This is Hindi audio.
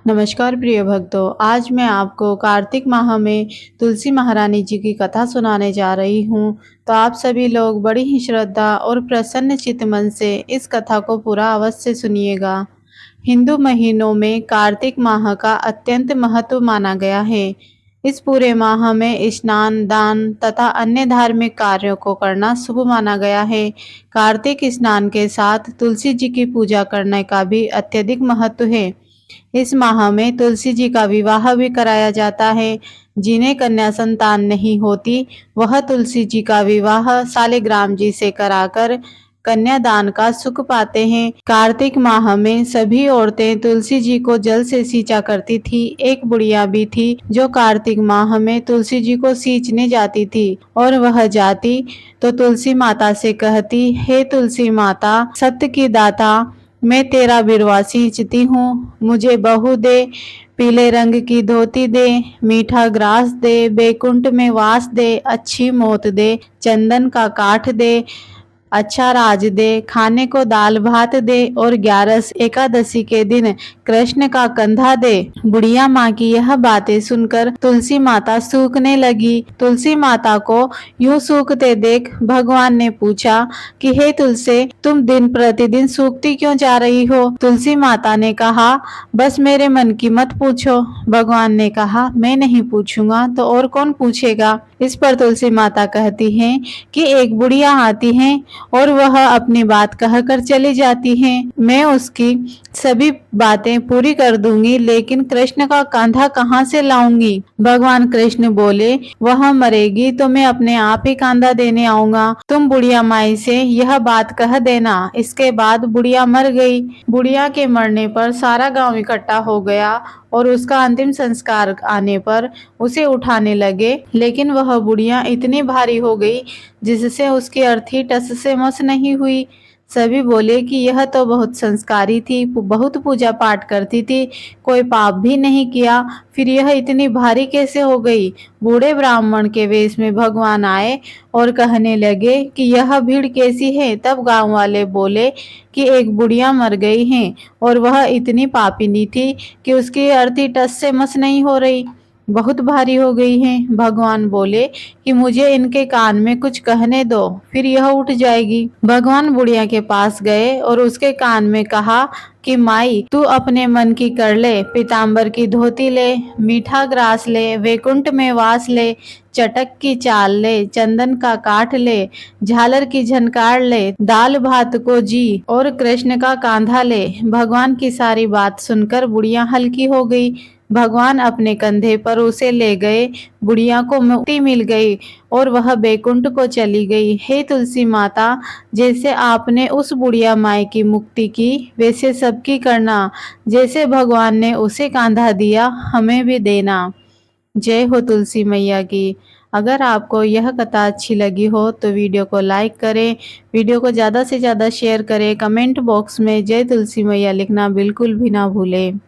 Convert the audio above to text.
नमस्कार प्रिय भक्तों, आज मैं आपको कार्तिक माह में तुलसी महारानी जी की कथा सुनाने जा रही हूँ। तो आप सभी लोग बड़ी ही श्रद्धा और प्रसन्न चित्त मन से इस कथा को पूरा अवश्य सुनिएगा। हिंदू महीनों में कार्तिक माह का अत्यंत महत्व माना गया है। इस पूरे माह में स्नान, दान तथा अन्य धार्मिक कार्यों को करना शुभ माना गया है। कार्तिक स्नान के साथ तुलसी जी की पूजा करने का भी अत्यधिक महत्व है। इस माह में तुलसी जी का विवाह भी कराया जाता है। जिन्हें कन्या संतान नहीं होती, वह तुलसी जी का विवाह शालिग्राम जी से कराकर कन्यादान का सुख पाते हैं। कार्तिक माह में सभी औरतें तुलसी जी को जल से सींचा करती थी। एक बुढ़िया भी थी जो कार्तिक माह में तुलसी जी को सींचने जाती थी, और वह जाती तो तुलसी माता से कहती, हे तुलसी माता, सत्य की दाता, मैं तेरा बिरवा सींचती हूँ, मुझे बहू दे, पीले रंग की धोती दे, मीठा ग्रास दे, बैकुंठ में वास दे, अच्छी मौत दे, चंदन का काठ दे, अच्छा राज दे, खाने को दाल भात दे, और 11 एकादशी के दिन कृष्ण का कंधा दे। बुढ़िया माँ की यह बातें सुनकर तुलसी माता सूखने लगी। तुलसी माता को यूं सूखते देख भगवान ने पूछा कि हे तुलसी, तुम दिन प्रतिदिन सूखती क्यों जा रही हो? तुलसी माता ने कहा, बस मेरे मन की मत पूछो। भगवान ने कहा, मैं नहीं पूछूंगा तो और कौन पूछेगा? इस पर तुलसी माता कहती हैं कि एक बुढ़िया आती है और वह अपनी बात कहकर चली जाती है। मैं उसकी सभी बातें पूरी कर दूंगी, लेकिन कृष्ण का कंधा कहाँ से लाऊंगी? भगवान कृष्ण बोले, वह मरेगी तो मैं अपने आप ही कंधा देने आऊंगा। तुम बुढ़िया माई से यह बात कह देना। इसके बाद बुढ़िया मर गई। बुढ़िया के मरने पर सारा गांव इकट्ठा हो गया और उसका अंतिम संस्कार आने पर उसे उठाने लगे, लेकिन वह बुढ़िया इतनी भारी हो गई जिससे उसकी अर्थी टस से मस नहीं हुई। सभी बोले कि यह तो बहुत संस्कारी थी, बहुत पूजा पाठ करती थी, कोई पाप भी नहीं किया, फिर यह इतनी भारी कैसे हो गई? बूढ़े ब्राह्मण के वेश में भगवान आए और कहने लगे कि यह भीड़ कैसी है? तब गांव वाले बोले कि एक बुढ़िया मर गई है और वह इतनी पापिनी थी कि उसकी अर्थी टस से मस नहीं हो रही, बहुत भारी हो गई है। भगवान बोले कि मुझे इनके कान में कुछ कहने दो, फिर यह उठ जाएगी। भगवान बुढ़िया के पास गए और उसके कान में कहा कि माई, तू अपने मन की कर ले, पीताम्बर की धोती ले, मीठा ग्रास ले, वैकुंठ में वास ले, चटक की चाल ले, चंदन का काठ ले, झालर की झनकार ले, दाल भात को जी, और कृष्ण का कांधा ले। भगवान की सारी बात सुनकर बुढ़िया हल्की हो गई। भगवान अपने कंधे पर उसे ले गए। बुढ़िया को मुक्ति मिल गई और वह बैकुंठ को चली गई। हे तुलसी माता, जैसे आपने उस बुढ़िया माई की मुक्ति की, वैसे सबकी करना। जैसे भगवान ने उसे कांधा दिया, हमें भी देना। जय हो तुलसी मैया की। अगर आपको यह कथा अच्छी लगी हो तो वीडियो को लाइक करें, वीडियो को ज़्यादा से ज़्यादा शेयर करें, कमेंट बॉक्स में जय तुलसी मैया लिखना बिल्कुल भी ना भूलें।